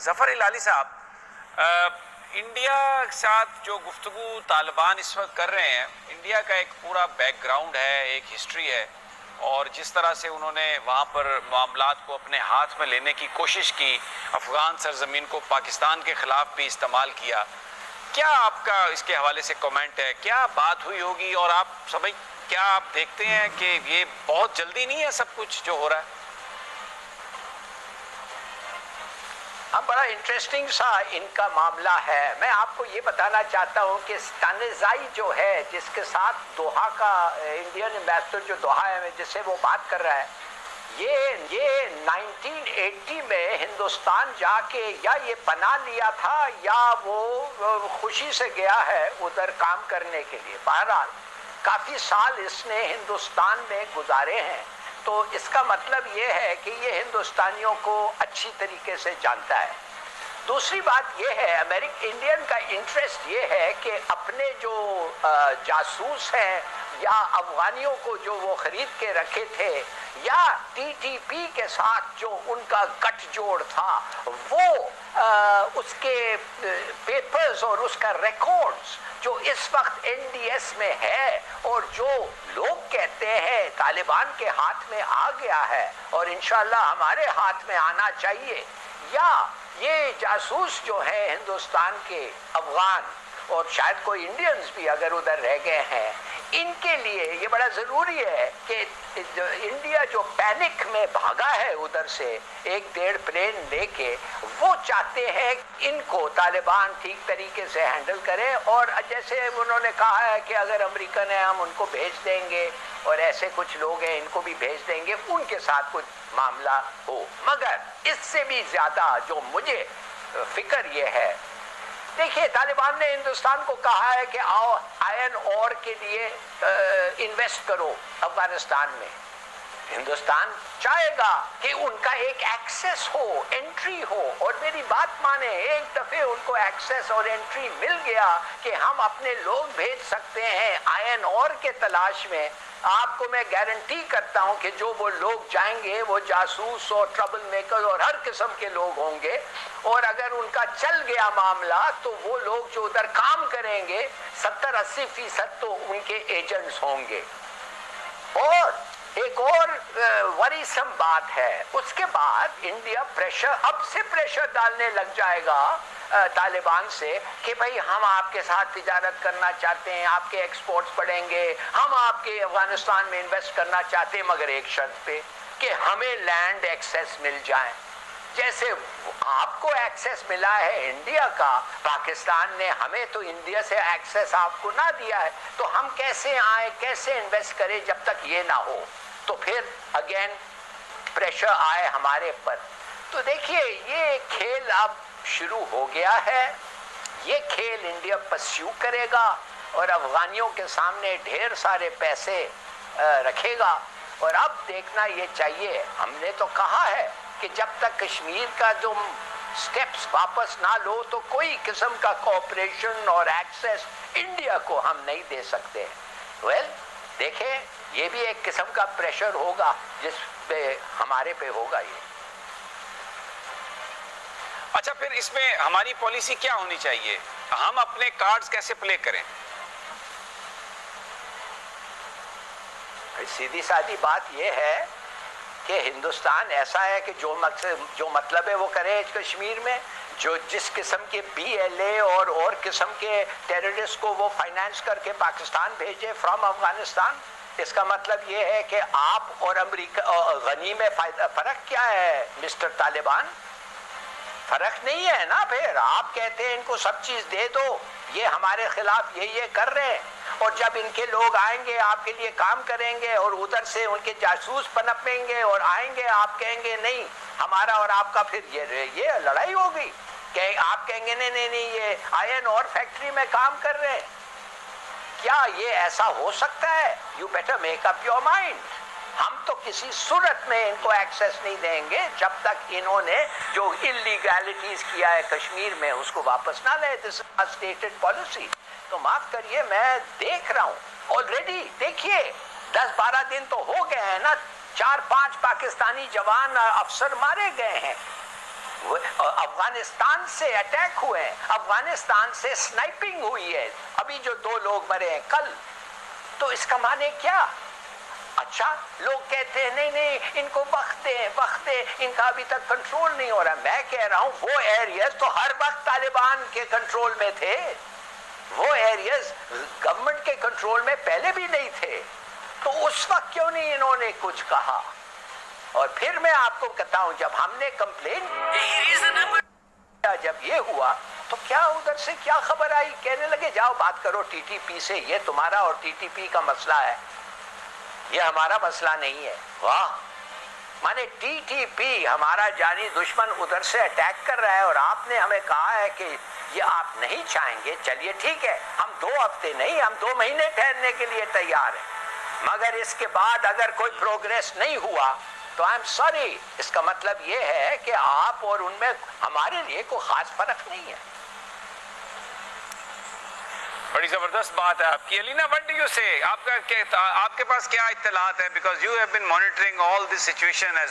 ظفر العالی صاحب، انڈیا کے ساتھ جو گفتگو طالبان اس وقت کر رہے ہیں، انڈیا کا ایک پورا بیک گراؤنڈ ہے، ایک ہسٹری ہے، اور جس طرح سے انہوں نے وہاں پر معاملات کو اپنے ہاتھ میں لینے کی کوشش کی، افغان سرزمین کو پاکستان کے خلاف بھی استعمال کیا، کیا آپ کا اس کے حوالے سے کمنٹ ہے؟ کیا بات ہوئی ہوگی؟ اور آپ سبھی کیا آپ دیکھتے ہیں کہ یہ بہت جلدی نہیں ہے سب کچھ جو ہو رہا ہے؟ اب بڑا انٹرسٹنگ سا ان کا معاملہ ہے. میں آپ کو یہ بتانا چاہتا ہوں کہ ستانزائی جو ہے جس کے ساتھ دوحہ کا انڈین ایمبیسڈر جو دوحہ ہے جس سے وہ بات کر رہا ہے، یہ 1980 میں ہندوستان جا کے یا یہ پناہ لیا تھا یا وہ خوشی سے گیا ہے ادھر کام کرنے کے لیے. بہرحال کافی سال اس نے ہندوستان میں گزارے ہیں، تو اس کا مطلب یہ ہے کہ یہ ہندوستانیوں کو اچھی طریقے سے جانتا ہے. دوسری بات یہ ہے، انڈین کا انٹرسٹ یہ ہے کہ اپنے جو جاسوس ہیں یا افغانیوں کو جو وہ خرید کے رکھے تھے، یا ٹی ٹی پی کے ساتھ جو ان کا گٹھ جوڑ تھا، وہ اس کے پیپرز اور اس کا ریکارڈز جو اس وقت این ڈی ایس میں ہے اور جو لوگ کہتے ہیں طالبان کے ہاتھ میں آ گیا ہے اور انشاءاللہ ہمارے ہاتھ میں آنا چاہیے، یا یہ جاسوس جو ہیں ہندوستان کے افغان اور شاید کوئی انڈینز بھی اگر ادھر رہ گئے ہیں، ان کے لیے یہ بڑا ضروری ہے کہ انڈیا جو پینک میں بھاگا ہے ادھر سے 1-1.5 پلین لے کے، وہ چاہتے ہیں ان کو طالبان ٹھیک طریقے سے ہینڈل کرے. اور جیسے انہوں نے کہا ہے کہ اگر امریکن ہے ہم ان کو بھیج دیں گے، اور ایسے کچھ لوگ ہیں ان کو بھی بھیج دیں گے، ان کے ساتھ کچھ معاملہ ہو. مگر اس سے بھی زیادہ جو مجھے فکر یہ ہے، دیکھیے طالبان نے ہندوستان کو کہا ہے کہ آؤ آئرن اور کے لیے انویسٹ کرو افغانستان میں. ہندوستان چاہے گا کہ ان کا ایک ایکسیس ہو، انٹری ہو، اور میری بات مانے ایک دفعہ ان کو ایکسیس اور انٹری مل گیا کہ ہم اپنے لوگ بھیج سکتے ہیں آئرن اور کے تلاش میں. آپ کو میں گارنٹی کرتا ہوں کہ جو وہ لوگ جائیں گے وہ جاسوس اور ٹربل میکر اور ہر قسم کے لوگ ہوں گے، اور اگر ان کا چل گیا معاملہ تو وہ لوگ جو ادھر کام کریں گے 70-80% تو ان کے ایجنٹس ہوں گے. اور ایک اور وریسم بات ہے، اس کے بعد انڈیا اب سے پریشر ڈالنے لگ جائے گا طالبان سے کہ بھئی ہم آپ کے ساتھ تجارت کرنا چاہتے ہیں، آپ کے ایکسپورٹس بڑھیں گے، ہم آپ کے افغانستان میں انویسٹ کرنا چاہتے ہیں، مگر ایک شرط پہ کہ ہمیں لینڈ ایکسیس مل جائے. جیسے آپ کو ایکسیس ملا ہے انڈیا کا، پاکستان نے ہمیں تو انڈیا سے ایکسیس آپ کو نہ دیا ہے، تو ہم کیسے آئیں، کیسے انویسٹ کریں جب تک یہ نہ ہو؟ تو پھر اگین پریشر آئے ہمارے پر. تو دیکھیے یہ کھیل اب شروع ہو گیا ہے. یہ کھیل انڈیا پرسیو کرے گا اور افغانیوں کے سامنے ڈھیر سارے پیسے رکھے گا. اور اب دیکھنا یہ چاہیے، ہم نے تو کہا ہے کہ جب تک کشمیر کا جو سٹیپس واپس نہ لو تو کوئی قسم کا کوآپریشن اور ایکسیس انڈیا کو ہم نہیں دے سکتے. دیکھیں یہ بھی ایک قسم کا پریشر ہوگا جس پہ ہمارے پہ ہوگا. یہ اچھا، پھر اس میں ہماری پالیسی کیا ہونی چاہیے؟ ہم اپنے کارڈز کیسے پلے کریں؟ سیدھی سادی بات یہ ہے کہ ہندوستان ایسا ہے کہ جو مطلب ہے وہ کرے کشمیر میں. جو جس قسم کے بی ایل اے اور قسم کے ٹیررسٹ کو وہ فائنانس کر کے پاکستان بھیجے فرام افغانستان، اس کا مطلب یہ ہے کہ آپ اور امریکہ غنی میں فرق کیا ہے مسٹر طالبان؟ فرق نہیں ہے نا. پھر آپ کہتے ہیں ان کو سب چیز دے دو، یہ ہمارے خلاف یہ کر رہے ہیں، اور جب ان کے لوگ آئیں گے آپ کے لیے کام کریں گے اور ادھر سے ان کے جاسوس پنپیں گے اور آئیں گے، آپ کہیں گے نہیں ہمارا اور آپ کا، پھر یہ لڑائی ہوگی کہ آپ کہیں گے نہیں یہ آئرن اور فیکٹری میں کام کر رہے ہیں. کیا یہ ایسا ہو سکتا ہے؟ You better make up your mind. ہم تو کسی صورت میں ان کو ایکسیس نہیں دیں گے جب تک انہوں نے جو انلیگیلٹیز کیا ہے کشمیر میں اس کو واپس نہ لے. دس از اسٹیٹڈ پالیسی. تو معاف کریے، میں دیکھ رہا ہوں آلریڈی. دیکھیے 10-12 دن تو ہو گئے ہیں نا، 4-5 پاکستانی جوان افسر مارے گئے ہیں. افغانستان سے اٹیک ہوئے ہیں, افغانستان سے سنائپنگ ہوئی ہے, ابھی جو 2 لوگ مرے ہیں کل, تو اس کا معنی کیا؟ اچھا لوگ کہتے ہیں نہیں ان کو وقت دیں, ان کا ابھی تک کنٹرول نہیں ہو رہا. میں کہہ رہا ہوں وہ ایریاز تو ہر وقت طالبان کے کنٹرول میں تھے, وہ ایریاز گورنمنٹ کے کنٹرول میں پہلے بھی نہیں تھے, تو اس وقت کیوں نہیں انہوں نے کچھ کہا؟ اور پھر میں آپ کو کہتا ہوں جب ہم نے کمپلین جب یہ ہوا تو کیا ادھر سے کیا خبر آئی, کہنے لگے جاؤ بات کرو ٹی ٹی پی سے, یہ تمہارا اور ٹی ٹی پی کا مسئلہ ہے, یہ ہمارا مسئلہ نہیں ہے. واہ, مانے ٹی ٹی پی ہمارا جانی دشمن ادھر سے اٹیک کر رہا ہے اور آپ نے ہمیں کہا ہے کہ یہ آپ نہیں چاہیں گے, چلیے ٹھیک ہے, ہم 2 ہفتے نہیں, ہم 2 مہینے ٹھہرنے کے لیے تیار ہیں, مگر اس کے بعد اگر کوئی پروگریس نہیں ہوا تو آئی ایم سوری, اس کا مطلب یہ ہے کہ آپ اور ان میں ہمارے لیے کوئی خاص فرق نہیں ہے. بڑی زبردست بات ہے آپ کی. الینا, what do you say? آپ کے پاس کیا اطلاعات ہے, because you have been monitoring all this situation as